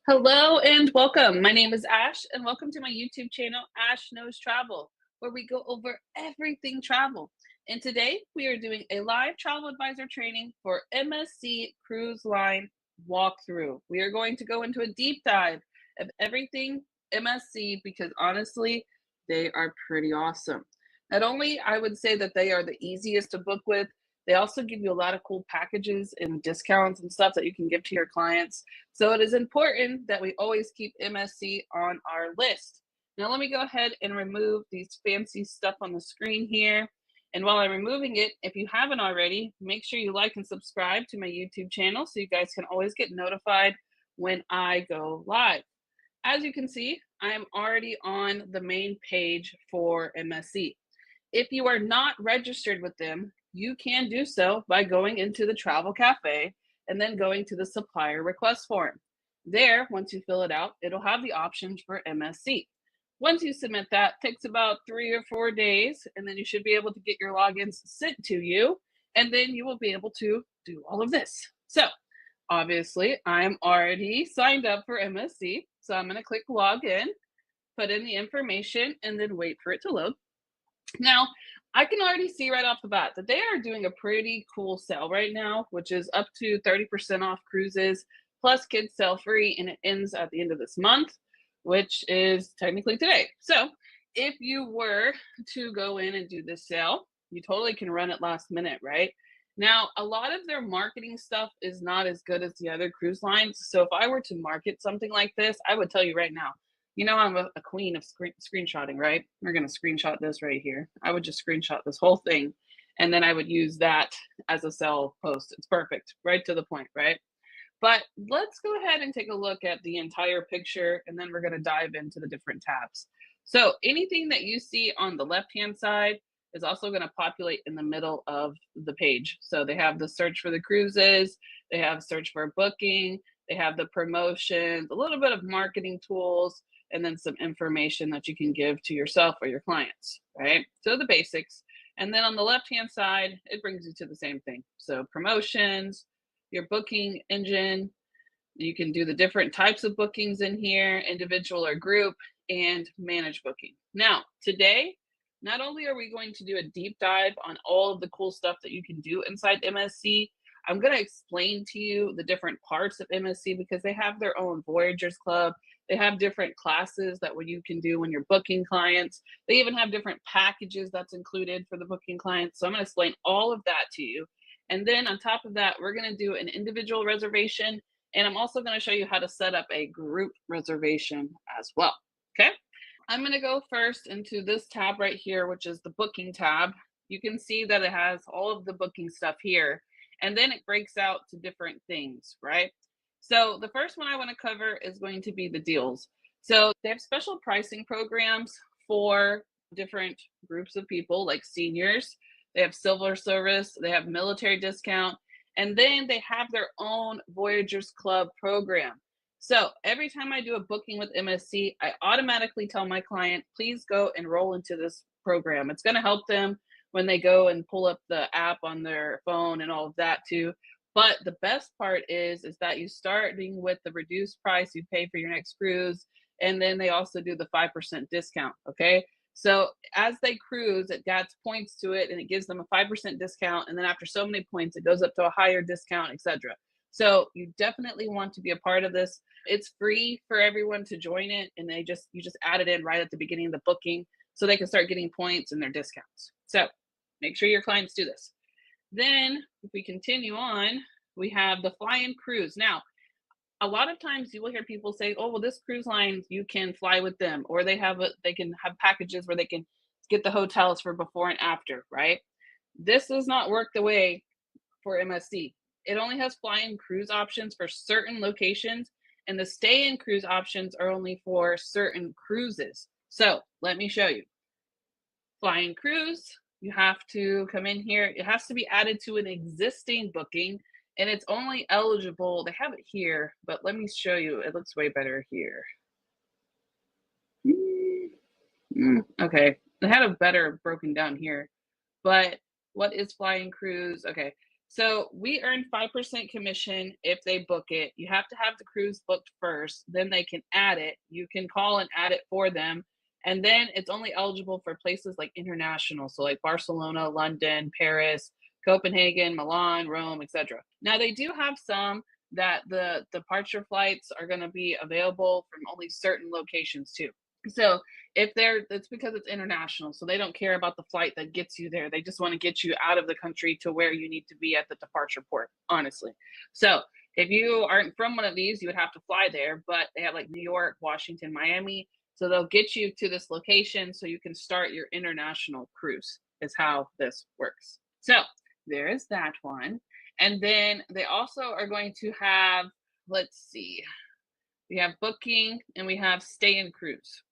Hello and welcome. My name is Ash, and welcome to my YouTube channel, Ash Knows Travel, where we go over everything travel. And today we are doing a live travel advisor training for MSC Cruise Line walkthrough. We are going to go into a deep dive of everything MSC because honestly, they are pretty awesome. Not only I would say that they are the easiest to book with, they also give you a lot of cool packages and discounts and stuff that you can give to your clients. So it is important that we always keep MSC on our list. Now let me go ahead and remove these fancy stuff on the screen here. And while I'm removing it, if you haven't already, make sure you like and subscribe to my YouTube channel so you guys can always get notified when I go live. As you can see, I am already on the main page for MSC. If you are not registered with them, you can do so by going into the travel cafe and then going to the supplier request form. There, once you fill it out, it'll have the options for MSC. Once you submit that, it takes about 3 or 4 days, and then you should be able to get your logins sent to you, and then you will be able to do all of this. So, obviously, I'm already signed up for MSC, so I'm going to click login, put in the information, and then wait for it to load. Now, I can already see right off the bat that they are doing a pretty cool sale right now, which is up to 30% off cruises, plus kids sale free, and it ends at the end of this month, which is technically today. So if you were to go in and do this sale, you totally can run it last minute, right? Now, a lot of their marketing stuff is not as good as the other cruise lines. So if I were to market something like this, I would tell you right now, you know, I'm a queen of screenshotting, right? We're going to screenshot this right here. I would just screenshot this whole thing, and then I would use that as a sell post. It's perfect, right to the point, right? But let's go ahead and take a look at the entire picture, and then we're going to dive into the different tabs. So anything that you see on the left-hand side is also going to populate in the middle of the page. So they have the search for the cruises, they have search for booking, they have the promotions, a little bit of marketing tools, and then some information that you can give to yourself or your clients, right? So the basics. And then on the left-hand side, it brings you to the same thing. So promotions, your booking engine, you can do the different types of bookings in here, individual or group, and manage booking. Now, today, not only are we going to do a deep dive on all of the cool stuff that you can do inside MSC, I'm going to explain to you the different parts of MSC because they have their own Voyagers Club. They have different classes that what you can do when you're booking clients. They even have different packages that's included for the booking clients. So I'm going to explain all of that to you. And then on top of that, we're going to do an individual reservation. And I'm also going to show you how to set up a group reservation as well. Okay. I'm going to go first into this tab right here, which is the booking tab. You can see that it has all of the booking stuff here. And then it breaks out to different things, right? So the first one I want to cover is going to be the deals. So they have special pricing programs for different groups of people like seniors. They have silver service, they have military discount, and then they have their own Voyagers Club program. So every time I do a booking with MSC, I automatically tell my client, please go enroll into this program. It's going to help them when they go and pull up the app on their phone and all of that too. But the best part is that you starting with the reduced price you pay for your next cruise, and then they also do the 5% discount. Okay. So as they cruise, it adds points to it and it gives them a 5% discount. And then after so many points, it goes up to a higher discount, etc. So you definitely want to be a part of this. It's free for everyone to join it, and you just add it in right at the beginning of the booking so they can start getting points and their discounts. So make sure your clients do this. Then if we continue on, we have the fly-in cruise. Now, a lot of times you will hear people say, oh, well, this cruise line, you can fly with them, or they can have packages where they can get the hotels for before and after, right? This does not work the way for MSC. It only has fly-in cruise options for certain locations, and the stay-in cruise options are only for certain cruises. So let me show you. Fly-in cruise, you have to come in here. It has to be added to an existing booking, and it's only eligible. They have it here, but let me show you. It looks way better here. Okay, they had a better broken down here, but what is fly-in cruise? Okay, So we earn 5% commission if they book it. You have to have the cruise booked first, then they can add it. You can call and add it for them. And then it's only eligible for places like international, so like Barcelona, London, Paris, Copenhagen, Milan, Rome, etc. Now they do have some that the departure flights are going to be available from only certain locations too. So if they're, it's because it's international, so they don't care about the flight that gets you there. They just want to get you out of the country to where you need to be at the departure port, honestly. So if you aren't from one of these, you would have to fly there, but they have like New York, Washington, Miami. So they'll get you to this location so you can start your international cruise, is how this works. So there is that one. And then they also are going to have, let's see, we have booking and we have stay in cruise.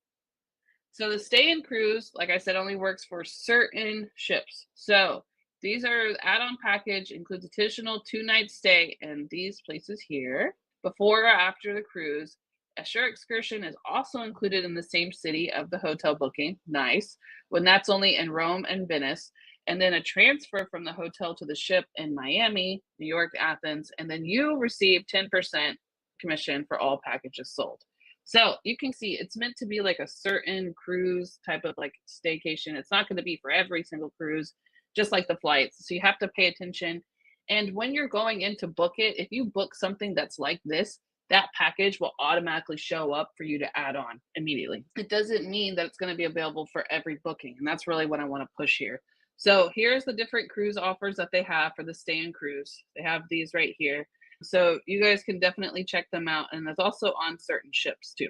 So the stay in cruise, like I said, only works for certain ships. So these are add-on package, includes additional 2-night stay in these places here before or after the cruise. A shore excursion is also included in the same city of the hotel booking. Nice. When that's only in Rome and Venice. And then a transfer from the hotel to the ship in Miami, New York, Athens. And then you receive 10% commission for all packages sold. So you can see it's meant to be like a certain cruise type of like staycation. It's not going to be for every single cruise, just like the flights. So you have to pay attention. And when you're going in to book it, if you book something that's like this, that package will automatically show up for you to add on immediately. It doesn't mean that it's going to be available for every booking. And that's really what I want to push here. So here's the different cruise offers that they have for the stay in cruise. They have these right here. So you guys can definitely check them out. And it's also on certain ships too.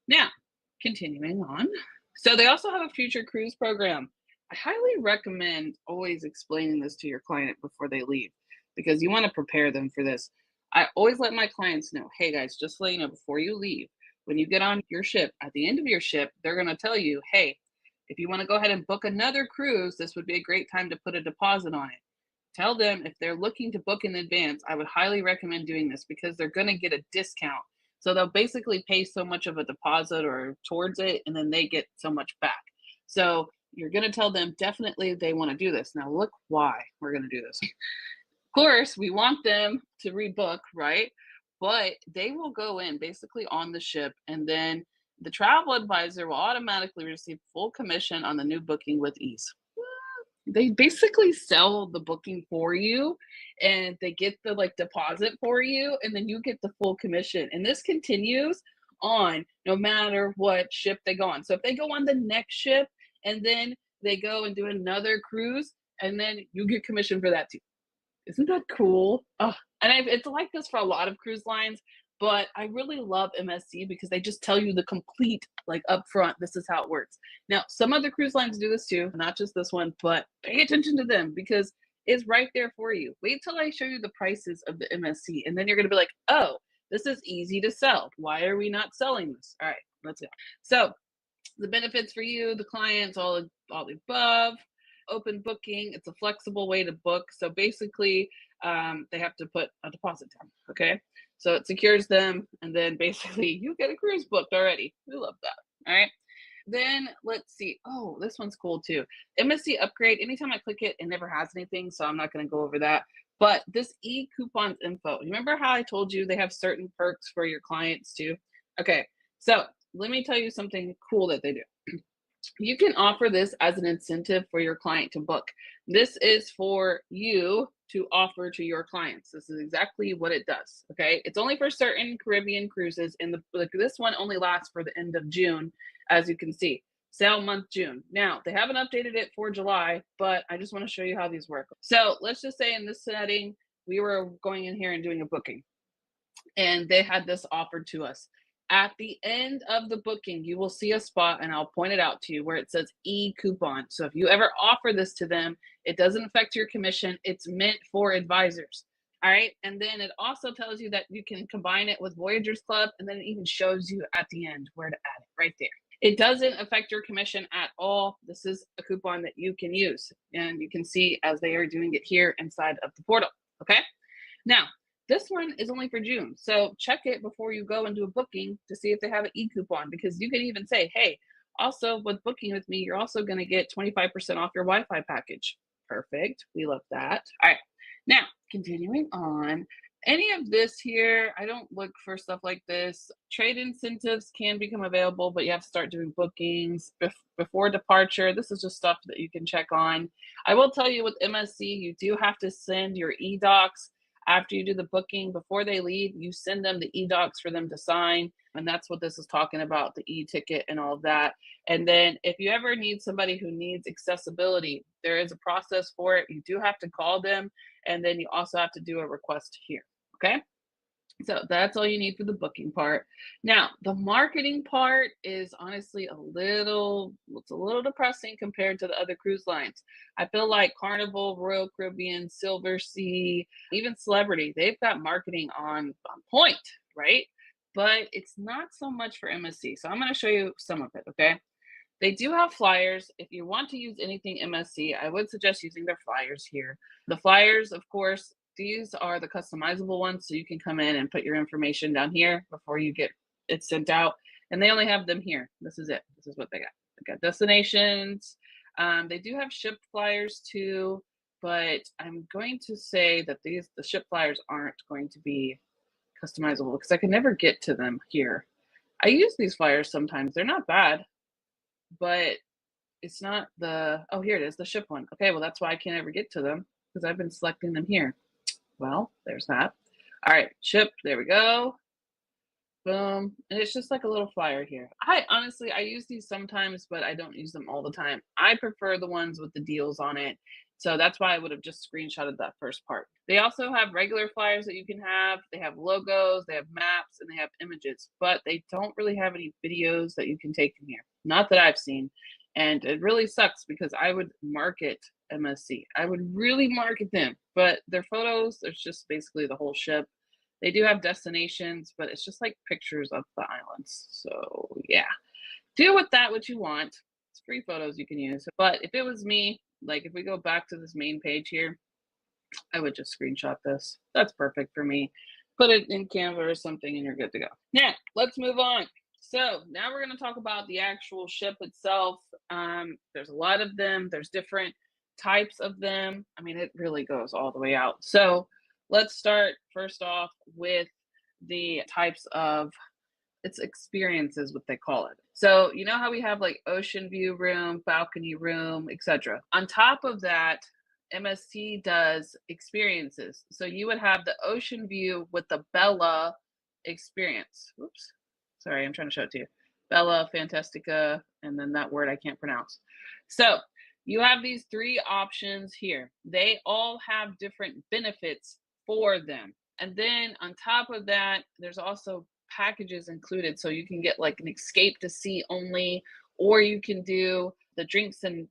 Now, continuing on. So they also have a future cruise program. I highly recommend always explaining this to your client before they leave, because you want to prepare them for this. I always let my clients know, hey guys, just to let you know, before you leave, when you get on your ship, at the end of your ship, they're going to tell you, hey, if you want to go ahead and book another cruise, this would be a great time to put a deposit on it. Tell them if they're looking to book in advance, I would highly recommend doing this because they're going to get a discount. So they'll basically pay so much of a deposit or towards it, and then they get so much back. So you're going to tell them definitely they want to do this. Now look why we're going to do this. Of course, we want them to rebook, right? But they will go in basically on the ship, and then the travel advisor will automatically receive full commission on the new booking with ease. They basically sell the booking for you, and they get the like deposit for you, and then you get the full commission. And this continues on no matter what ship they go on. So if they go on the next ship and then they go and do another cruise, and then you get commission for that too. Isn't that cool? Oh, and it's like this for a lot of cruise lines, but I really love MSC because they just tell you the complete, like upfront, this is how it works. Now, some other cruise lines do this too, not just this one, but pay attention to them because it's right there for you. Wait till I show you the prices of the MSC, and then you're going to be like, oh, this is easy to sell. Why are we not selling this? All right, let's go. So the benefits for you, the clients, all the above. Open booking, it's a flexible way to book. So basically, they have to put a deposit down. Okay, so it secures them, and then basically you get a cruise booked already. We love that. All right. Then let's see. Oh, this one's cool too. MSC upgrade. Anytime I click it, it never has anything, so I'm not going to go over that. But this e-coupons info. Remember how I told you they have certain perks for your clients too? Okay, so let me tell you something cool that they do. You can offer this as an incentive for your client to book. This is for you to offer to your clients. This is exactly what it does. Okay, it's only for certain Caribbean cruises, and this one only lasts for the end of June, as you can see. Sale month June. Now they haven't updated it for July, but I just want to show you how these work. So let's just say in this setting, we were going in here and doing a booking, and they had this offered to us. At the end of the booking, you will see a spot, and I'll point it out to you, where it says e-coupon. So if you ever offer this to them, it doesn't affect your commission. It's meant for advisors. All right. And then it also tells you that you can combine it with Voyagers Club, and then it even shows you at the end where to add it right there. It doesn't affect your commission at all. This is a coupon that you can use, and you can see as they are doing it here inside of the portal. Okay. Now, this one is only for June. So check it before you go and do a booking to see if they have an e-coupon, because you can even say, hey, also with booking with me, you're also going to get 25% off your Wi-Fi package. Perfect. We love that. All right. Now, Continuing on, any of this here, I don't look for stuff like this. Trade incentives can become available, but you have to start doing bookings before departure. This is just stuff that you can check on. I will tell you with MSC, you do have to send your e-docs after you do the booking. Before they leave, you send them the e-docs for them to sign. And that's what this is talking about, the e-ticket and all of that. And then if you ever need somebody who needs accessibility, there is a process for it. You do have to call them, and then you also have to do a request here. Okay. So that's all you need for the booking part. Now, the marketing part is honestly it's a little depressing compared to the other cruise lines. I feel like Carnival, Royal Caribbean, Silver Sea, even Celebrity, they've got marketing on point, right? But it's not so much for MSC. So I'm going to show you some of it. Okay. They do have flyers. If you want to use anything MSC, I would suggest using their flyers here. The flyers, of course, these are the customizable ones, so you can come in and put your information down here before you get it sent out. And they only have them here. This is it. This is what they got. They got destinations. They do have ship flyers too, but I'm going to say that the ship flyers aren't going to be customizable because I can never get to them here. I use these flyers sometimes. They're not bad, but it's not oh, here it is, the ship one. Okay, well, that's why I can't ever get to them because I've been selecting them here. Well, there's that. All right, ship, there we go. Boom. And it's just like a little flyer here. I honestly, I use these sometimes, but I don't use them all the time. I prefer the ones with the deals on it. So that's why I would have just screenshotted that first part. They also have regular flyers that you can have. They have logos, they have maps, and they have images, but they don't really have any videos that you can take from here. Not that I've seen. And it really sucks because I would market MSC. I would really market them, but their photos, there's just basically the whole ship. They do have destinations, but it's just like pictures of the islands. So yeah, do with that what you want. It's free photos you can use. But if it was me, like if we go back to this main page here, I would just screenshot this. That's perfect for me. Put it in Canva or something and you're good to go. Now, let's move on. So now we're going to talk about the actual ship itself. There's a lot of them. There's different types of them. I mean, it really goes all the way out. So let's start first off with the types of its experiences, what they call it. So you know how we have like ocean view room, balcony room, etc. On top of that, MSC does experiences. So you would have the ocean view with the Bella experience. Oops. Sorry, I'm trying to show it to you. Bella Fantastica, and then that word I can't pronounce. So you have these three options here. They all have different benefits for them. And then on top of that, there's also packages included. So you can get like an escape to sea only, or you can do the drinks and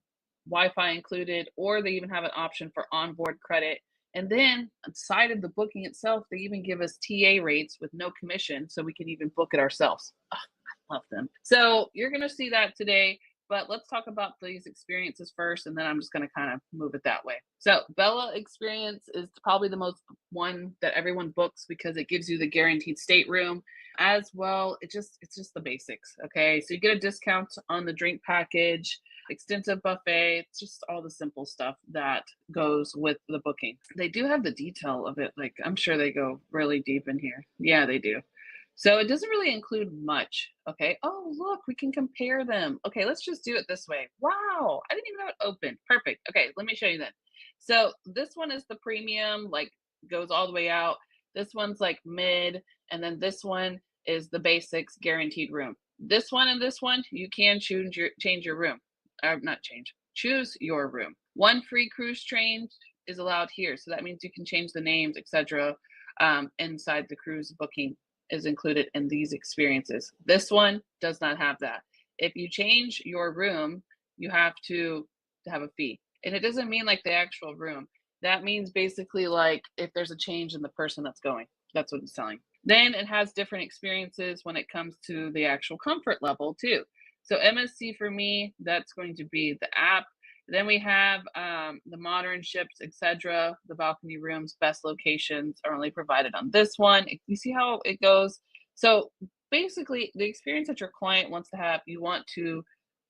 Wi-Fi included, or they even have an option for onboard credit. And then inside of the booking itself, they even give us TA rates with no commission, so we can even book it ourselves. Oh, I love them. So you're going to see that today, but let's talk about these experiences first, and then I'm just going to kind of move it that way. So Bella experience is probably the most one that everyone books because it gives you the guaranteed stateroom as well. It's just the basics. Okay, so you get a discount on the drink package, extensive buffet. It's just all the simple stuff that goes with the booking. They do have the detail of it. Like I'm sure they go really deep in here. Yeah, they do. So it doesn't really include much. Okay. Oh, look, we can compare them. Okay, let's just do it this way. Wow, I didn't even know it opened. Perfect. Okay, let me show you then. So this one is the premium, like goes all the way out. This one's like mid, and then this one is the basics guaranteed room. This one and this one, you can change your room. Not change, choose your room. One free cruise train is allowed here. So that means you can change the names, etc. Inside the cruise booking is included in these experiences. This one does not have that. If you change your room, you have to have a fee. And it doesn't mean like the actual room. That means basically like if there's a change in the person that's going. That's what it's telling. Then it has different experiences when it comes to the actual comfort level too. So MSC for me, that's going to be the app. Then we have the modern ships, etc. The balcony rooms, best locations are only provided on this one. You see how it goes? So basically, the experience that your client wants to have, you want to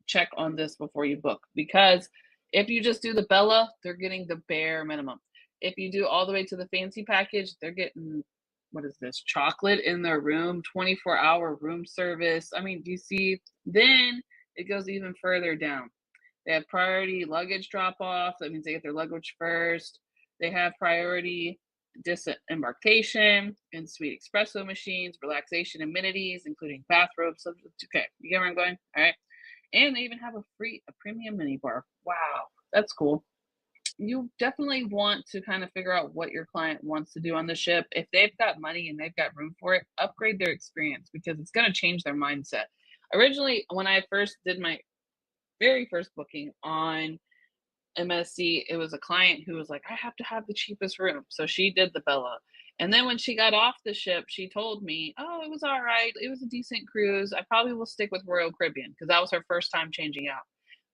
check on this before you book. Because if you just do the Bella, they're getting the bare minimum. If you do all the way to the fancy package, they're getting, what is this, chocolate in their room, 24-hour room service. I mean, do you see? Then it goes even further down. They have priority luggage drop off. That means they get their luggage first. They have priority disembarkation and suite espresso machines, relaxation amenities, including bathrobes. Okay, you get where I'm going? All right. And they even have a premium mini bar. Wow, that's cool. You definitely want to kind of figure out what your client wants to do on the ship. If they've got money and they've got room for it, upgrade their experience because it's going to change their mindset. Originally, when I first did my very first booking on MSC, it was a client who was like, I have to have the cheapest room. So she did the Bella. And then when she got off the ship, she told me, oh, it was all right. It was a decent cruise. I probably will stick with Royal Caribbean because that was her first time changing out.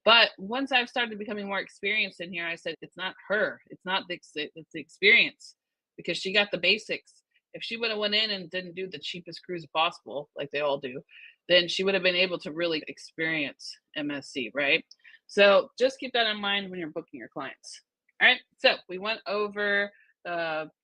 But once I've started becoming more experienced in here, I said, it's not her. It's not it's the experience because she got the basics. If she would have went in and didn't do the cheapest cruise possible, like they all do, then she would have been able to really experience MSC, right? So just keep that in mind when you're booking your clients. All right, so we went over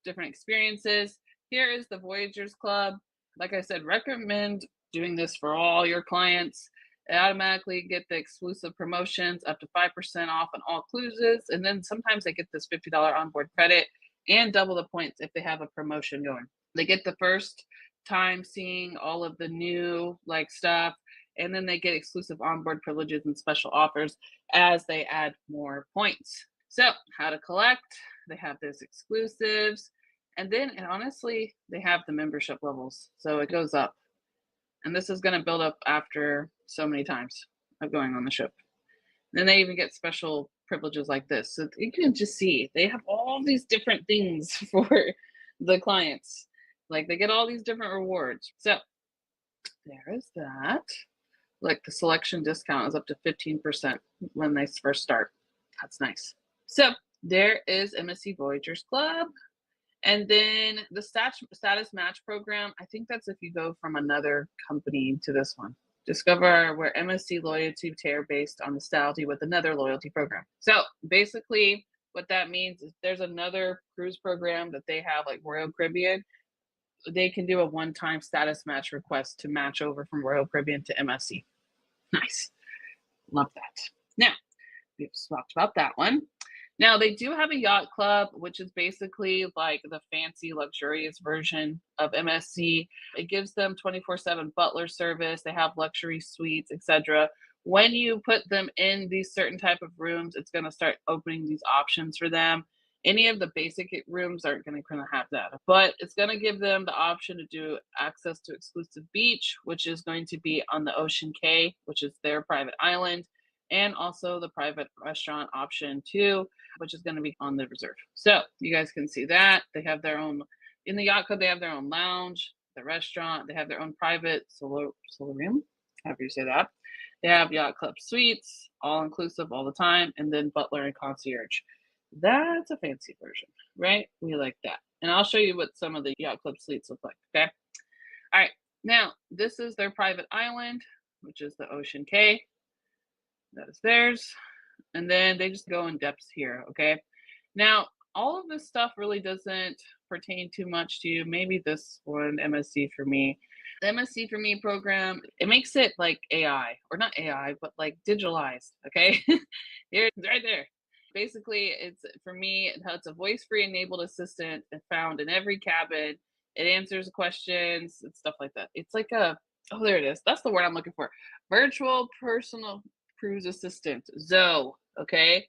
different experiences. Here is the Voyagers Club. Like I said, recommend doing this for all your clients. They automatically get the exclusive promotions up to 5% off on all cruises. And then sometimes they get this $50 onboard credit and double the points if they have a promotion going. They get the first time seeing all of the new like stuff, and then they get exclusive onboard privileges and special offers as they add more points. So how to collect, they have those exclusives, and then and honestly they have the membership levels, so it goes up, and this is going to build up after so many times of going on the ship. Then they even get special privileges like this, so you can just see they have all these different things for the clients. Like they get all these different rewards. So there is that. Like the selection discount is up to 15% when they first start. That's nice. So there is MSC Voyagers Club. And then the status match program, I think that's if you go from another company to this one. Discover where MSC loyalty tier based on nostalgia with another loyalty program. So basically what that means is there's another cruise program that they have like Royal Caribbean. They can do a one-time status match request to match over from Royal Caribbean to MSC. Nice. Love that. Now, we've talked about that one. Now, they do have a yacht club, which is basically like the fancy, luxurious version of MSC. It gives them 24/7 butler service. They have luxury suites, etc. When you put them in these certain type of rooms, it's going to start opening these options for them. Any of the basic rooms aren't going to have that, but it's going to give them the option to do access to exclusive beach, which is going to be on the Ocean Cay, which is their private island, and also the private restaurant option too, which is going to be on the reserve. So you guys can see that they have their own in the yacht club. They have their own lounge, the restaurant. They have their own private solarium, however you say that. They have yacht club suites, all inclusive all the time, and then butler and concierge. That's a fancy version, right? We like that. And I'll show you what some of the yacht club suites look like, okay? All right, now this is their private island, which is the Ocean Cay. That is theirs. And then they just go in depth here, okay? Now, all of this stuff really doesn't pertain too much to you. Maybe this one, MSC for me. The MSC for me program, it makes it like AI, or not AI, but like digitalized, okay? Here, it's right there. Basically, it's for me, it's a voice-free enabled assistant found in every cabin. It answers questions and stuff like that. It's like oh, there it is. That's the word I'm looking for. Virtual personal cruise assistant, Zoe, okay?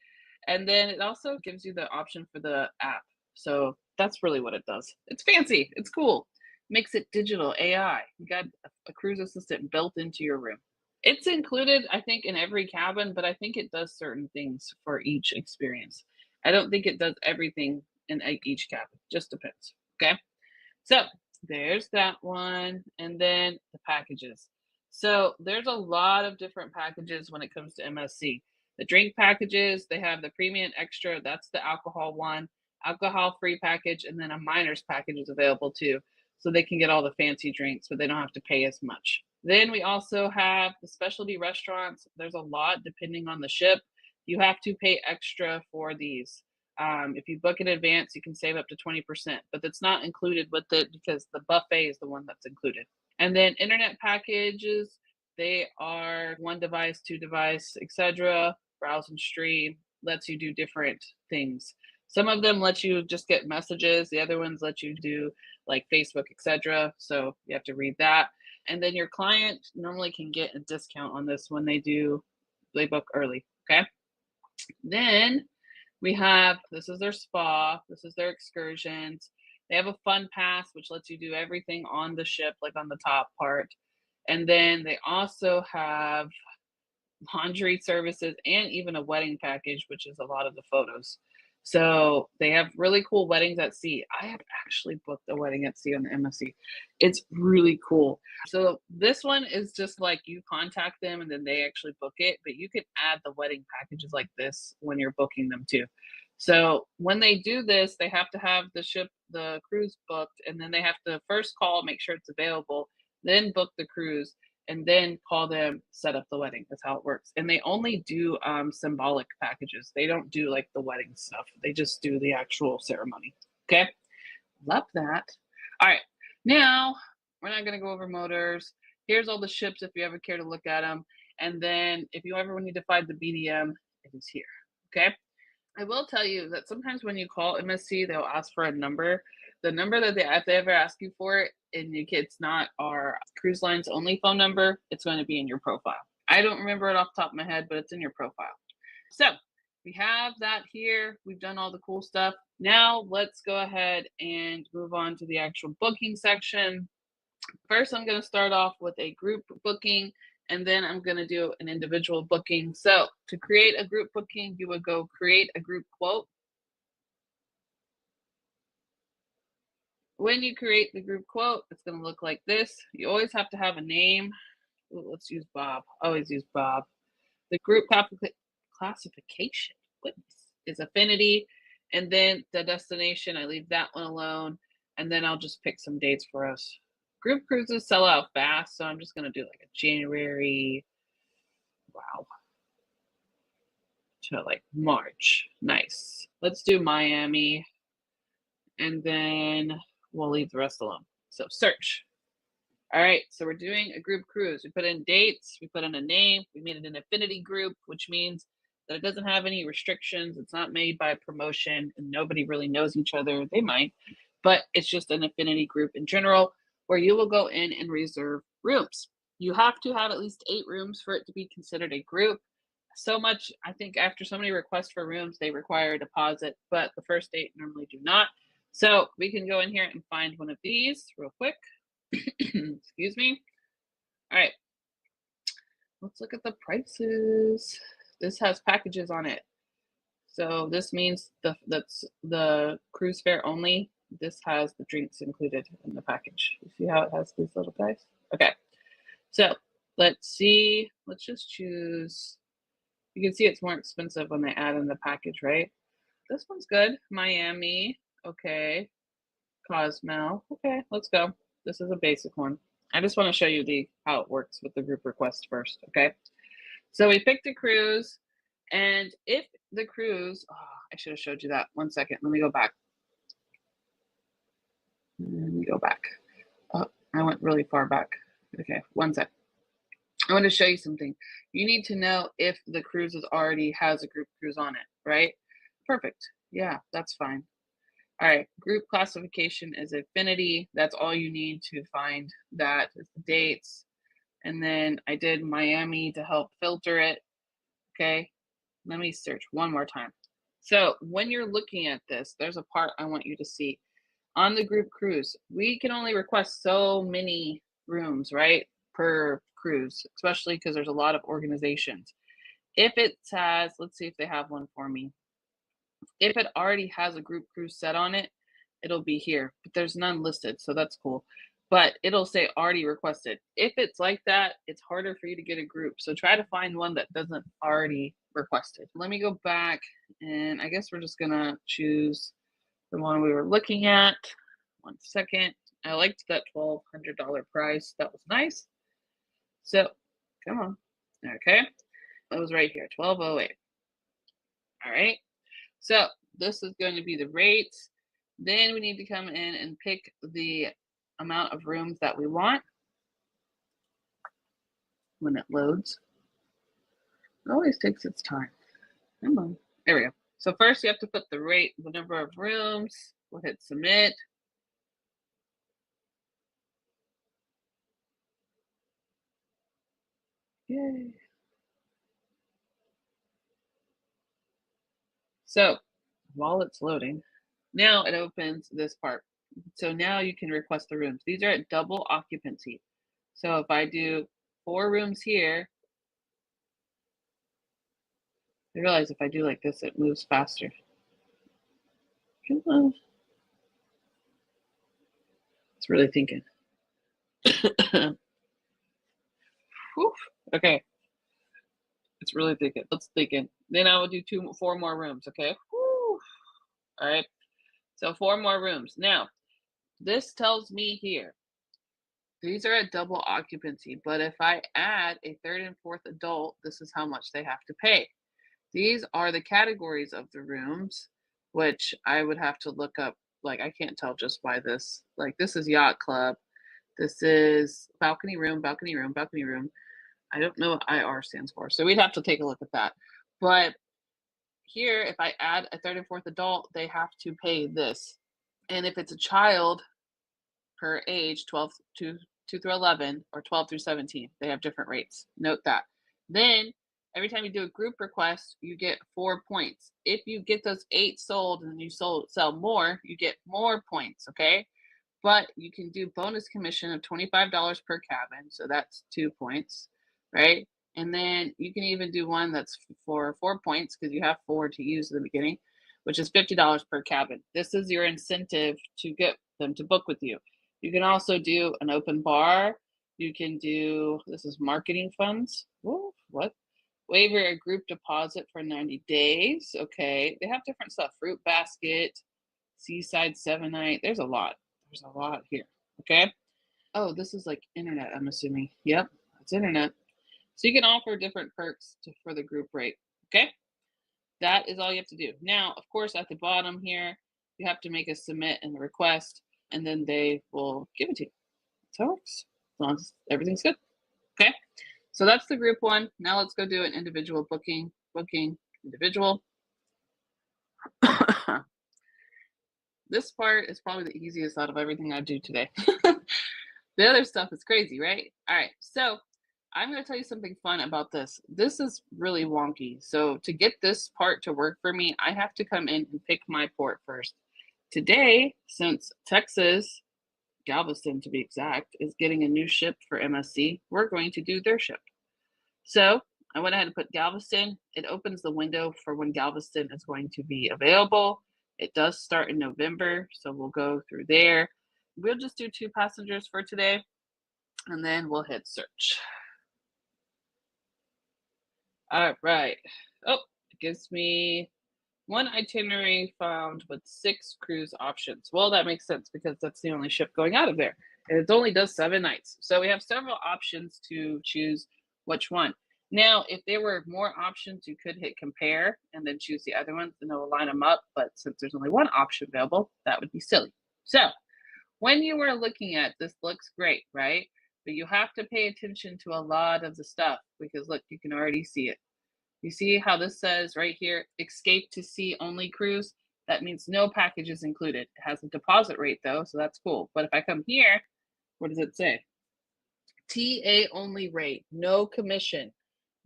And then it also gives you the option for the app. So that's really what it does. It's fancy. It's cool. Makes it digital AI. You got a cruise assistant built into your room. It's included, I think, in every cabin, but I think it does certain things for each experience. I don't think it does everything in each cabin. Just depends. Okay. So there's that one. And then the packages. So there's a lot of different packages when it comes to MSC. The drink packages, they have the premium extra. That's the alcohol one, alcohol-free package, and then a minors package is available too. So they can get all the fancy drinks, but they don't have to pay as much. Then we also have the specialty restaurants. There's a lot depending on the ship. You have to pay extra for these. If you book in advance, you can save up to 20%, but that's not included with it because the buffet is the one that's included. And then internet packages, they are one device, two device, etc. Browse and stream, lets you do different things. Some of them let you just get messages. The other ones let you do like Facebook, etc. So you have to read that. And then your client normally can get a discount on this when they book early. Okay. Then we have, this is their spa, this is their excursions. They have a fun pass, which lets you do everything on the ship, like on the top part. And then they also have laundry services and even a wedding package, which is a lot of the photos. So they have really cool weddings at sea. I have actually booked a wedding at sea on the MSC. It's really cool. So this one is just like you contact them and then they actually book it, but you can add the wedding packages like this when you're booking them too. So when they do this, they have to have the cruise booked, and then they have to first call, make sure it's available, then book the cruise, and then call them, set up the wedding. That's how it works. And they only do symbolic packages. They don't do like the wedding stuff. They just do the actual ceremony. Okay. Love that. All right. Now we're not going to go over motors. Here's all the ships if you ever care to look at them. And then if you ever need to find the BDM, it is here. Okay. I will tell you that sometimes when you call MSC, they'll ask for a number. The number that if they ever ask you for it, and it's not our cruise lines only phone number, it's going to be in your profile. I don't remember it off the top of my head, but it's in your profile. So we have that here. We've done all the cool stuff. Now let's go ahead and move on to the actual booking section. First, I'm going to start off with a group booking, and then I'm going to do an individual booking. So to create a group booking, you would go create a group quote. When you create the group quote, it's going to look like this. You always have to have a name. Ooh, let's use Bob. Always use Bob. The group classification is affinity. And then the destination, I leave that one alone. And then I'll just pick some dates for us. Group cruises sell out fast, so I'm just going to do like a January, wow, to like March. Nice. Let's do Miami. And then we'll leave the rest alone. So search. All right, so we're doing a group cruise. We put in dates, we put in a name, we made it an affinity group, which means that it doesn't have any restrictions. It's not made by promotion and nobody really knows each other. They might, but it's just an affinity group in general where you will go in and reserve rooms. You have to have at least 8 rooms for it to be considered a group. So much, I think after so many requests for rooms, they require a deposit, but the first 8 normally do not. So we can go in here and find one of these real quick. Excuse me. All right. Let's look at the prices. This has packages on it. So this means that's the cruise fare only. This has the drinks included in the package. You see how it has these little guys? Okay. So let's see. Let's just choose. You can see it's more expensive when they add in the package, right? This one's good. Miami. Okay. Cozumel. Okay, let's go. This is a basic one. I just want to show you how it works with the group request first, okay? So we picked a cruise, and if the cruise, I should have showed you that. 1 second, let me go back. Let me go back. Oh, I went really far back. Okay, 1 sec. I want to show you something. You need to know if the cruise already has a group cruise on it, right? Perfect. Yeah, that's fine. All right, group classification is affinity. That's all you need to find that is the dates. And then I did Miami to help filter it. Okay, let me search one more time. So when you're looking at this, there's a part I want you to see. On the group cruise, we can only request so many rooms, right, per cruise, especially because there's a lot of organizations. If it has, let's see if they have one for me. If it already has a group cruise set on it, it'll be here, but there's none listed, so that's cool. But it'll say already requested. If it's like that, it's harder for you to get a group. So try to find one that doesn't already requested. Let me go back, and I guess we're just gonna choose the one we were looking at. 1 second. I liked that $1,200 price. That was nice. So come on. Okay. It was right here, 1208. All right. So this is going to be the rates. Then we need to come in and pick the amount of rooms that we want when it loads. It always takes its time. Come on. There we go. So first you have to put the rate, the number of rooms. We'll hit submit. Yay. So while it's loading, now it opens this part. So now you can request the rooms. These are at double occupancy. So if I do 4 rooms here, I realize if I do like this, it moves faster. Come on. It's really thinking. Okay. It's really thinking. Let's thinking. Then I will do 4 more rooms. Okay. Whew. All right. So 4 more rooms. Now, this tells me here, these are at double occupancy, but if I add a 3rd and 4th adult, this is how much they have to pay. These are the categories of the rooms, which I would have to look up. Like, I can't tell just by this. Like, this is yacht club. This is balcony room, balcony room, balcony room. I don't know what IR stands for, so we'd have to take a look at that. But here, if I add a 3rd and 4th adult, they have to pay this. And if it's a child per age, 2 through 11 or 12 through 17, they have different rates. Note that. Then every time you do a group request, you get 4 points. If you get those 8 sold and you sell more, you get more points, okay? But you can do bonus commission of $25 per cabin, so that's 2 points, right? And then you can even do one that's for 4 points because you have 4 to use at the beginning, which is $50 per cabin. This is your incentive to get them to book with you. You can also do an open bar. You can do, this is marketing funds. Ooh, what? Waiver a group deposit for 90 days. Okay, they have different stuff. Fruit basket, seaside 7-night. There's a lot. There's a lot here. Okay. Oh, this is like internet, I'm assuming. Yep, it's internet. So you can offer different perks for the group rate. Okay. That is all you have to do. Now, of course, at the bottom here, you have to make a submit and a request, and then they will give it to you. That's how it works. As long as everything's good. Okay. So that's the group one. Now let's go do an individual booking. Booking, individual. This part is probably the easiest out of everything I do today. The other stuff is crazy, right? All right. So I'm going to tell you something fun about this. This is really wonky. So to get this part to work for me, I have to come in and pick my port first. Today, since Texas, Galveston to be exact, is getting a new ship for MSC, we're going to do their ship. So I went ahead and put Galveston. It opens the window for when Galveston is going to be available. It does start in November, so we'll go through there. We'll just do 2 passengers for today, and then we'll hit search. All right. Oh, it gives me 1 itinerary found with 6 cruise options. Well, that makes sense because that's the only ship going out of there. And it only does 7 nights. So we have several options to choose which one. Now, if there were more options, you could hit compare and then choose the other ones and it will line them up. But since there's only 1 option available, that would be silly. So when you were looking at this, looks great, right? But you have to pay attention to a lot of the stuff because look, you can already see it. You see how this says right here, escape to sea only cruise? That means no package is included. It has a deposit rate though, so that's cool. But if I come here, what does it say? TA only rate, no commission.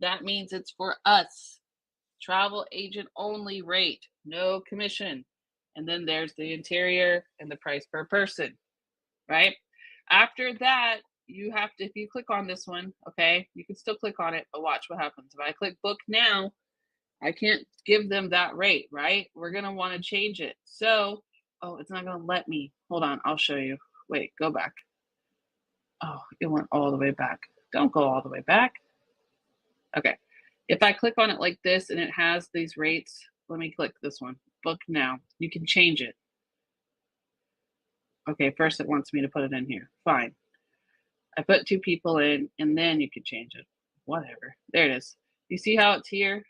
That means it's for us. Travel agent only rate, no commission. And then there's the interior and the price per person, right? After that, you have to, if you click on this one, okay, you can still click on it, but watch what happens. If I click book now, I can't give them that rate, right? We're going to want to change it. So, oh, it's not going to let me. Hold on, I'll show you. Wait, go back. Oh, it went all the way back. Don't go all the way back. Okay. If I click on it like this and it has these rates, let me click this one. Book now. You can change it. Okay, first it wants me to put it in here. Fine. I put 2 people in and then you can change it. Whatever. There it is. You see how it's here?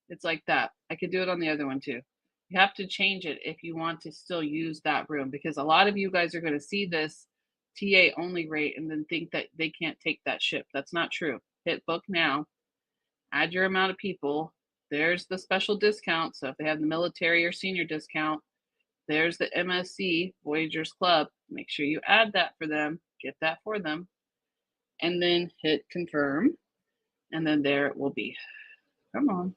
It's like that. I could do it on the other one too. You have to change it if you want to still use that room, because a lot of you guys are going to see this TA only rate and then think that they can't take that ship. That's not true. Hit book now, add your amount of people. There's the special discount. So if they have the military or senior discount, there's the MSC Voyagers Club. Make sure you add that for them, get that for them, and then hit confirm. And then there it will be. Come on.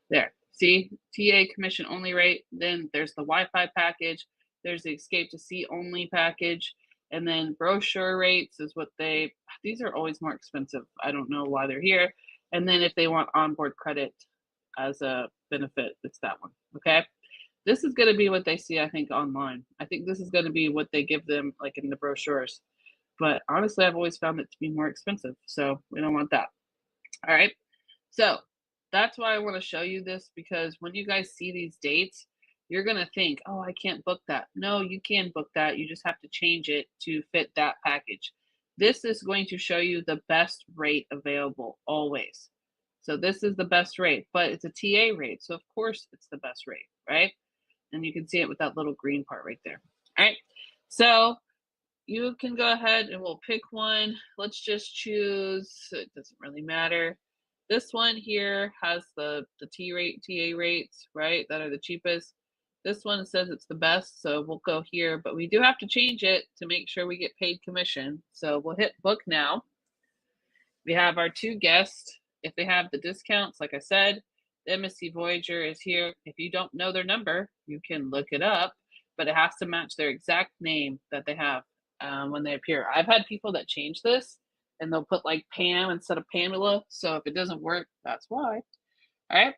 There. See, TA commission only rate. Then there's the Wi-Fi package. There's the escape to sea only package. And then brochure rates is what these are always more expensive. I don't know why they're here. And then if they want onboard credit as a benefit, it's that one. Okay. This is going to be what they see, I think, online. I think this is going to be what they give them like in the brochures. But honestly, I've always found it to be more expensive. So we don't want that. All right. So that's why I want to show you this, because when you guys see these dates, you're going to think, oh, I can't book that. No, you can book that. You just have to change it to fit that package. This is going to show you the best rate available always. So this is the best rate, but it's a TA rate. So of course it's the best rate, right? And you can see it with that little green part right there. All right. So you can go ahead and we'll pick one. Let's just choose, it doesn't really matter. This one here has the TA rates, right? That are the cheapest. This one says it's the best, so we'll go here, but we do have to change it to make sure we get paid commission. So we'll hit book now. We have our 2 guests. If they have the discounts, like I said, the MSC Voyager is here. If you don't know their number, you can look it up, but it has to match their exact name that they have when they appear. I've had people that change this and they'll put like Pam instead of Pamela. So if it doesn't work, that's why. All right.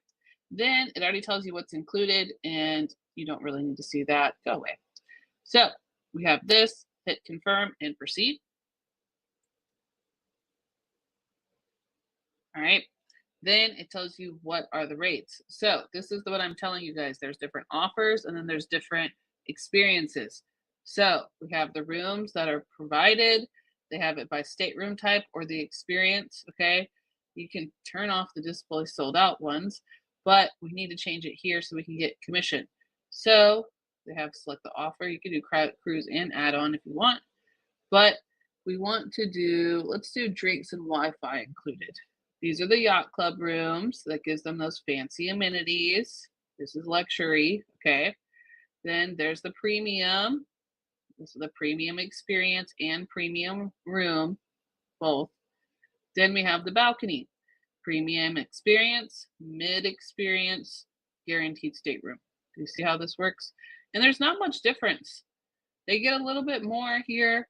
Then it already tells you what's included and you don't really need to see that. Go away. So we have this, hit confirm and proceed. All right. Then it tells you what are the rates. So this is what I'm telling you guys. There's different offers and then there's different experiences. So we have the rooms that are provided. They have it by stateroom type or the experience. Okay. You can turn off the display sold out ones, but we need to change it here so we can get commission. So they have select the offer. You can do cruise and add-on if you want, but we want to do, let's do drinks and Wi-Fi included. These are the yacht club rooms that gives them those fancy amenities. This is luxury, okay? Then there's the premium. This is the premium experience and premium room, both. Then we have the balcony. Premium experience, mid experience, guaranteed stateroom. Do you see how this works? And there's not much difference. They get a little bit more here.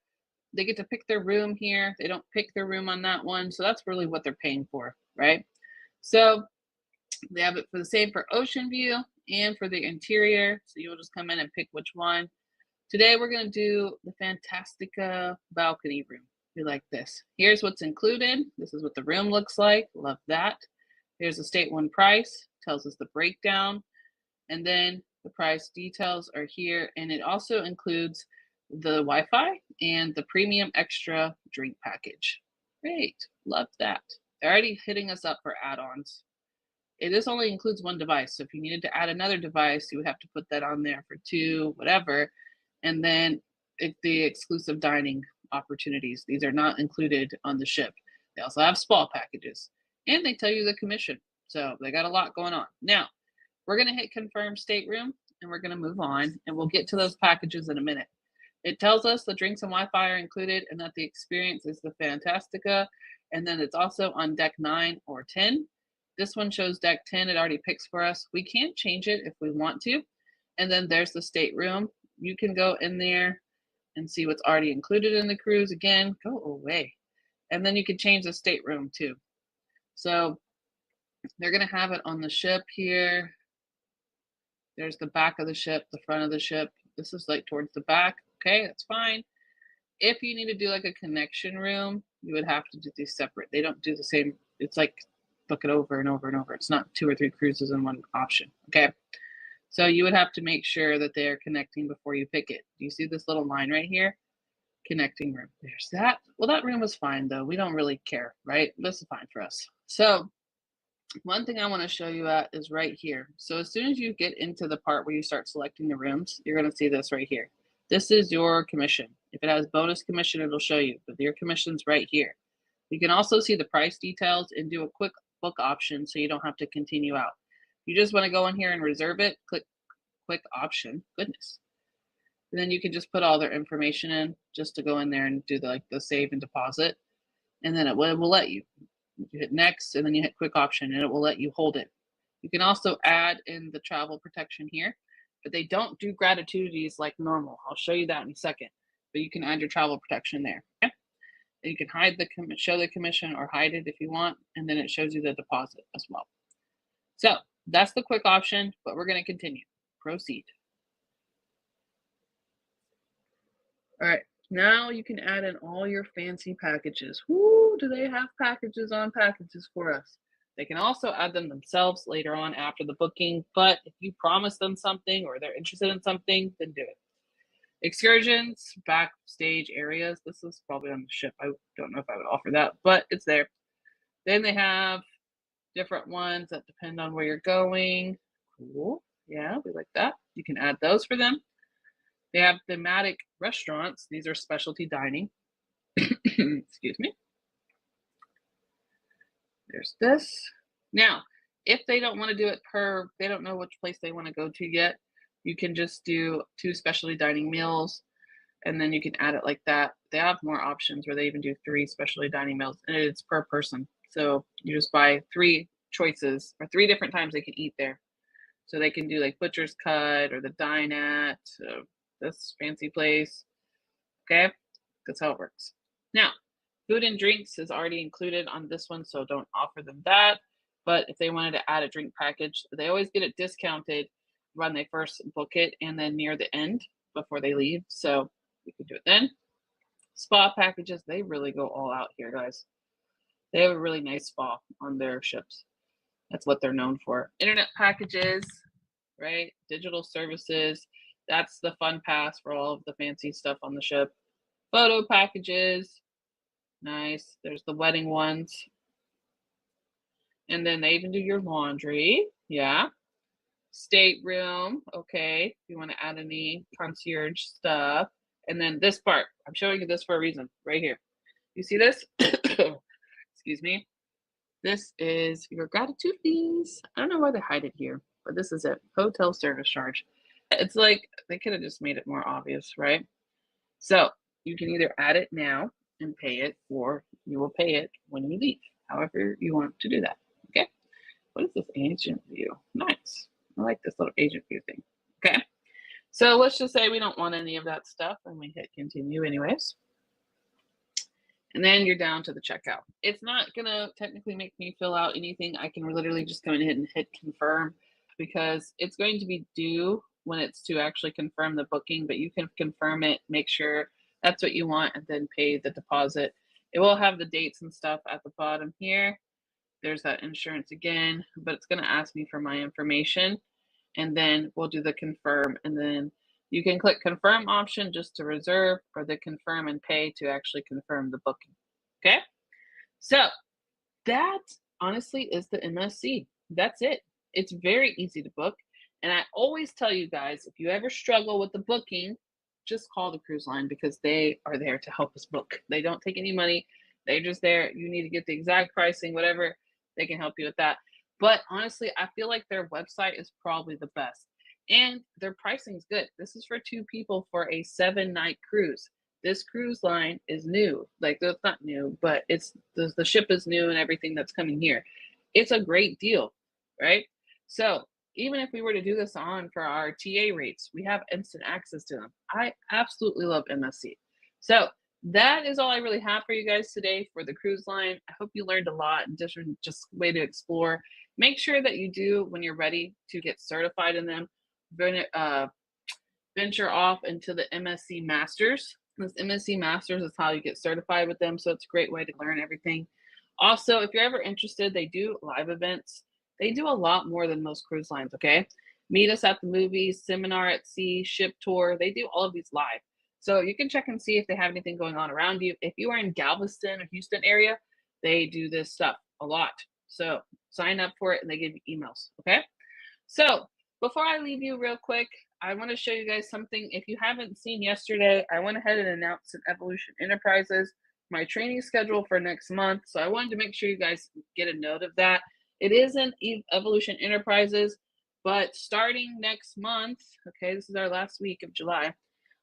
They get to pick their room here. They don't pick their room on that one. So that's really what they're paying for, right? So they have it for the same for ocean view and for the interior. So you'll just come in and pick which one. Today we're going to do the Fantastica balcony room. We like this. Here's what's included. This is what the room looks like. Love that. Here's the state one price. Tells us the breakdown. And then the price details are here. And it also includes the Wi-Fi and the premium extra drink package. Great. Love that. They're already hitting us up for add-ons. This only includes one device. So if you needed to add another device, you would have to put that on there for 2, whatever. And then the exclusive dining opportunities. These are not included on the ship. They also have spa packages. And they tell you the commission. So they got a lot going on. Now, we're going to hit confirm stateroom and we're going to move on. And we'll get to those packages in a minute. It tells us the drinks and Wi-Fi are included and that the experience is the Fantastica. And then it's also on deck 9 or 10. This one shows deck 10. It already picks for us. We can change it if we want to. And then there's the stateroom. You can go in there and see what's already included in the cruise. Again, go away. And then you can change the stateroom too. So they're going to have it on the ship here. There's the back of the ship, the front of the ship. This is like towards the back. Okay, that's fine. If you need to do like a connection room, you would have to do these separate. They don't do the same. It's like book it over and over and over. It's not 2 or 3 cruises in one option. Okay. So you would have to make sure that they are connecting before you pick it. Do you see this little line right here? Connecting room. There's that. Well, that room was fine though. We don't really care, right? This is fine for us. So One thing I want to show you at is right here. So as soon as you get into the part where you start selecting the rooms, you're going to see this right here. This is your commission. If it has bonus commission, it'll show you, but your commission's right here. You can also see the price details and do a quick book option so you don't have to continue out. You just want to go in here and reserve it, click quick option. Goodness. And then you can just put all their information in just to go in there and do the save and deposit. And then it will let you. You hit next and then you hit quick option and it will let you hold it. You can also add in the travel protection here, but they don't do gratuities like normal. I'll show you that in a second, but you can add your travel protection there. Okay? And you can hide show the commission or hide it if you want, and then it shows you the deposit as well. So that's the quick option, but we're going to continue. Proceed. All right. Now you can add in all your fancy packages. Woo, do they have packages on packages for us? They can also add them themselves later on after the booking, but if you promise them something or they're interested in something, then do it. Excursions, backstage areas. This is probably on the ship. I don't know if I would offer that, but it's there. Then they have different ones that depend on where you're going. Cool. Yeah, we like that. You can add those for them. They have thematic restaurants. These are specialty dining. Excuse me. There's this. Now, if they don't want to do it they don't know which place they want to go to yet, you can just do 2 specialty dining meals, and then you can add it like that. They have more options where they even do 3 specialty dining meals, and it's per person. So you just buy 3 choices, or 3 different times they can eat there. So they can do like butcher's cut or the dine at this fancy place. Okay, that's how it works. Now, food and drinks is already included on this one, so don't offer them that. But if they wanted to add a drink package, they always get it discounted when they first book it and then near the end before they leave. So we can do it then. Spa packages, they really go all out here, guys. They have a really nice spa on their ships. That's what they're known for. Internet packages, right? Digital services. That's the fun pass for all of the fancy stuff on the ship. Photo packages. Nice. There's the wedding ones. And then they even do your laundry. Yeah. Stateroom. Okay. If you want to add any concierge stuff. And then this part. I'm showing you this for a reason. Right here. You see this? Excuse me. This is your gratitude fees. I don't know why they hide it here, but this is it. Hotel service charge. It's like they could have just made it more obvious, right? So you can either add it now and pay it, or you will pay it when you leave, however you want to do that. Okay. What is this agent view? Nice. I like this little agent view thing. Okay. So let's just say we don't want any of that stuff and we hit continue anyways. And then you're down to the checkout. It's not going to technically make me fill out anything. I can literally just come in and hit confirm, because it's going to be due when it's to actually confirm the booking, but you can confirm it, make sure that's what you want, and then pay the deposit. It will have the dates and stuff at the bottom here. There's that insurance again, but it's going to ask me for my information, and then we'll do the confirm, and then you can click confirm option just to reserve, or the confirm and pay to actually confirm the booking. Okay. So that honestly is the MSC. That's it. It's very easy to book. And I always tell you guys, if you ever struggle with the booking, just call the cruise line, because they are there to help us book. They don't take any money. They're just there. You need to get the exact pricing, whatever, they can help you with that. But honestly, I feel like their website is probably the best. And their pricing is good. This is for 2 people for a 7-night cruise. This cruise line is new. Like, it's not new, but it's the ship is new and everything that's coming here. It's a great deal, right? So even if we were to do this on for our TA rates, we have instant access to them. I absolutely love MSC. So that is all I really have for you guys today for the cruise line. I hope you learned a lot and different just way to explore. Make sure that you do, when you're ready to get certified in them, venture off into the MSC Masters. This MSC Masters is how you get certified with them. So it's a great way to learn everything. Also, if you're ever interested, they do live events. They do a lot more than most cruise lines, okay? Meet us at the movies, seminar at sea, ship tour. They do all of these live. So you can check and see if they have anything going on around you. If you are in Galveston or Houston area, they do this stuff a lot. So sign up for it and they give you emails. Okay. So before I leave you real quick, I want to show you guys something. If you haven't seen yesterday, I went ahead and announced in Evolution Enterprises my training schedule for next month. So I wanted to make sure you guys get a note of that. It isn't Evolution Enterprises, but starting next month, okay, this is our last week of July.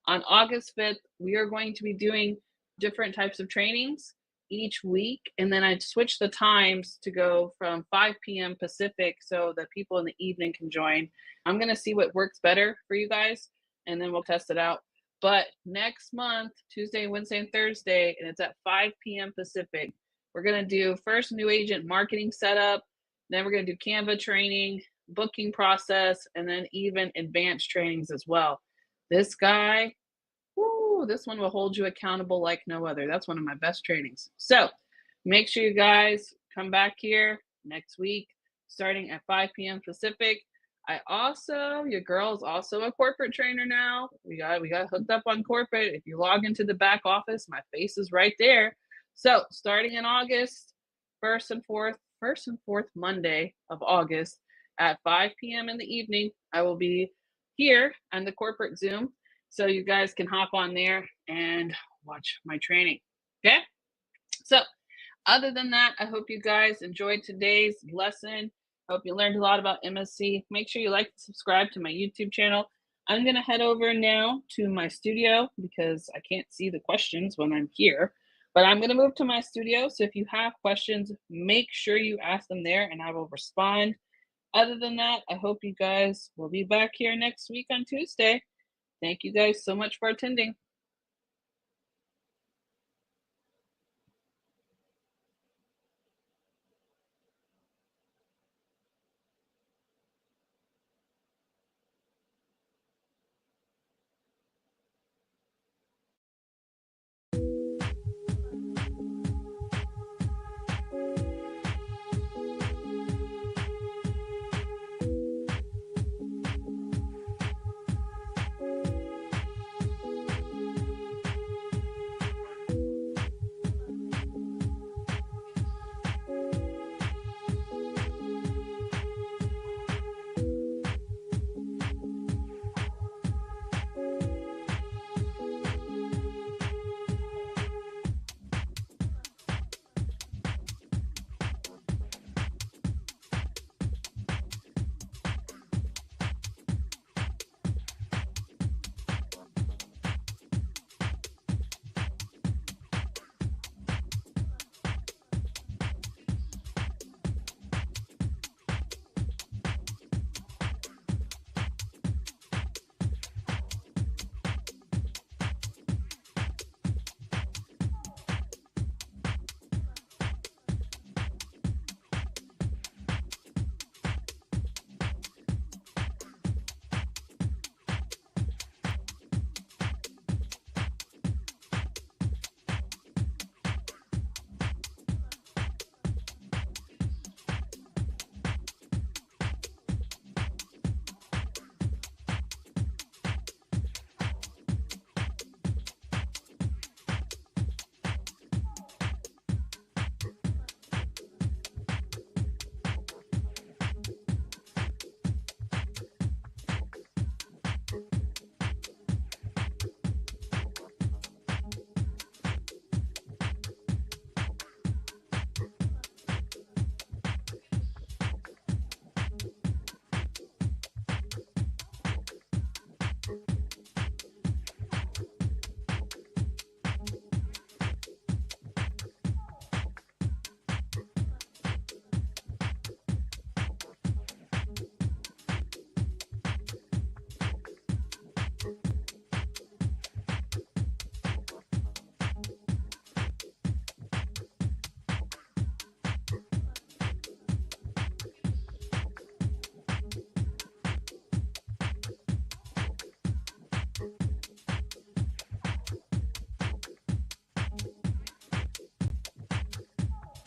On August 5th, we are going to be doing different types of trainings each week. And then I'd switch the times to go from 5 p.m. Pacific so that people in the evening can join. I'm going to see what works better for you guys, and then we'll test it out. But next month, Tuesday, Wednesday, and Thursday, and it's at 5 p.m. Pacific, we're going to do first new agent marketing setup. Then we're going to do Canva training, booking process, and then even advanced trainings as well. This guy, woo, this one will hold you accountable like no other. That's one of my best trainings. So make sure you guys come back here next week, starting at 5 p.m. Pacific. Your girl's also a corporate trainer now. We got hooked up on corporate. If you log into the back office, my face is right there. So starting in August, first and fourth Monday of August at 5 p.m. in the evening, I will be here on the corporate Zoom. So you guys can hop on there and watch my training. Okay. So other than that, I hope you guys enjoyed today's lesson. Hope you learned a lot about MSC. Make sure you like and subscribe to my YouTube channel. I'm going to head over now to my studio because I can't see the questions when I'm here, but I'm going to move to my studio. So if you have questions, make sure you ask them there and I will respond. Other than that, I hope you guys will be back here next week on Tuesday. Thank you guys so much for attending.